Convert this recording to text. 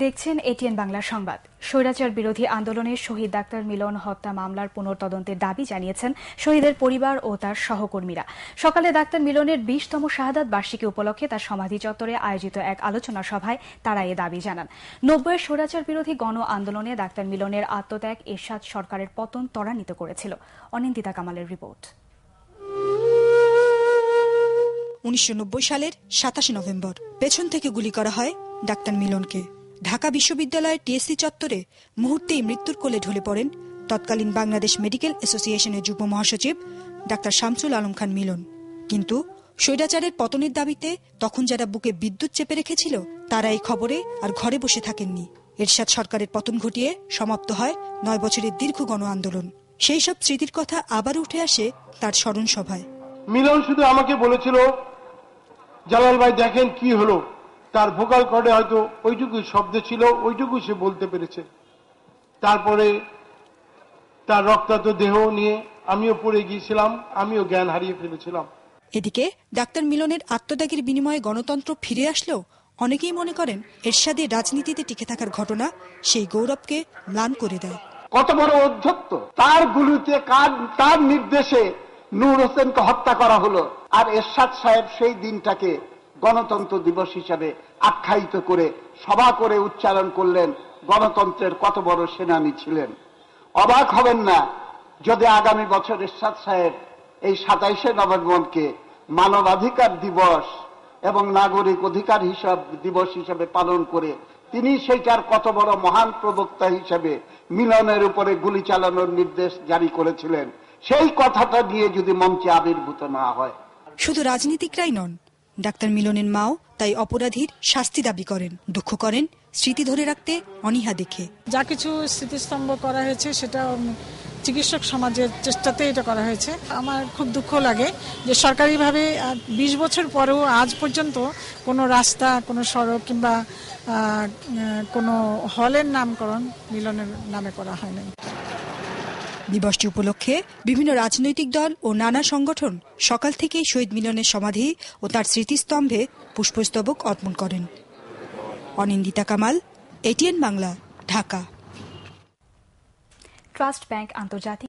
দেখছেন এটিএন বাংলা সংবাদ। স্বৈরাচার বিরোধী আন্দোলনের শহীদ ডাক্তার মিলন হত্যা মামলার পুনর্তদন্তের দাবি জানিয়েছেন শহীদের পরিবার ও তার সহকর্মীরা। সকালে ডাক্তার মিলনের 20তম শাহাদাত বার্ষিকী উপলক্ষে তার সমাধি চত্বরে আয়োজিত এক আলোচনা সভায় তারা এ দাবি জানান। 90-এর স্বৈরাচার বিরোধী গণ আন্দোলনে ডাক্তার মিলনের আত্মত্যাগ এরশাদ সরকারের পতন ত্বরান্বিত করেছিল। অনিন্দিতা কামালের রিপোর্ট। 1990 সালের 27 নভেম্বর পেছন থেকে গুলি করা হয় ডাক্তার মিলনকে। ঢাকা বিশ্ববিদ্যালয়ের টিএসসি চত্বরে মুহূর্তেই মৃত্যুর কোলে ঢলে পড়েন তৎকালীন বাংলাদেশ মেডিকেল অ্যাসোসিয়েশনের যুগ্ম মহাসচিব ডাক্তার শামসুল আলম খান মিলন। কিন্তু স্বৈরাচারের পতনের দাবিতে তখন যারা বুকে বিদ্যুৎ চেপে রেখেছিল তারা এই খবরে আর ঘরে বসে থাকেননি। এরশাদ সরকারের পতন ঘটিয়ে সমাপ্ত হয় 9 বছরের দীর্ঘ গণ আন্দোলন। সেই সব স্মৃতির কথা আবার উঠে আসে তার স্মরণ সভায়। মিলন শুধু আমাকে বলেছিল, জালাল ভাই দেখেন কি হলো। তার ভোকাল কর্ডে হয়তো ওইটুকু শব্দ ছিল, ওইটুকু সে বলতে পেরেছে। তারপরে তার রক্তাক্ত দেহ নিয়ে আমিও পড়ে গিয়েছিলাম, আমিও জ্ঞান হারিয়ে ফেলেছিলাম। এদিকে ডাক্তার মিলনের আত্মত্যাগের বিনিময়ে গণতন্ত্র ফিরে আসলেও অনেকেই মনে করেন এরশাদের রাজনীতিতে টিকে থাকার ঘটনা সেই গৌরবকে ম্লান করে দেয়। কত বড় অধ্যত্ত, তার গুলিতে তার নির্দেশে নূর হোসেনকে হত্যা করা হলো, আর এরশাদ সাহেব সেই দিনটাকে গণতন্ত্র দিবস হিসাবে আখ্যায়িত করে সভা করে উচ্চারণ করলেন গণতন্ত্রের কত বড় সেনানী ছিলেন। অবাক হবেন না যদি আগামী বছর এরশাদ সাহেব এই 27শে নভেম্বরকে মানবাধিকার দিবস এবং নাগরিক অধিকার দিবস হিসাবে পালন করে তিনি সেইটার কত বড় মহান প্রবক্তা হিসাবে মিলনের উপরে গুলি চালানোর নির্দেশ জারি করেছিলেন, সেই কথাটা নিয়ে যদি মঞ্চে আবির্ভূত না হয়। শুধু রাজনীতিকরাই নন, ডাক্তার মিলনের মাও তাই অপরাধীর শাস্তি দাবি করেন। দুঃখ করেন স্মৃতি ধরে রাখতে অনীহা দেখে। যা কিছু স্মৃতিস্তম্ভ করা হয়েছে সেটা চিকিৎসক সমাজের চেষ্টাতে এটা করা হয়েছে। আমার খুব দুঃখ লাগে যে সরকারিভাবে 20 বছর পরেও আজ পর্যন্ত কোনো রাস্তা, কোনো সড়ক কিংবা কোনো হলের নামকরণ মিলনের নামে করা হয়নি। দিবসটি উপলক্ষে বিভিন্ন রাজনৈতিক দল ও নানা সংগঠন সকাল থেকেই শহীদ মিলনের সমাধি ও তার স্মৃতিস্তম্ভে পুষ্পস্তবক অর্পণ করেন। Anindita Kamal, ATN Bangla, Dhaka. Trust bank আন্তর্জাতিক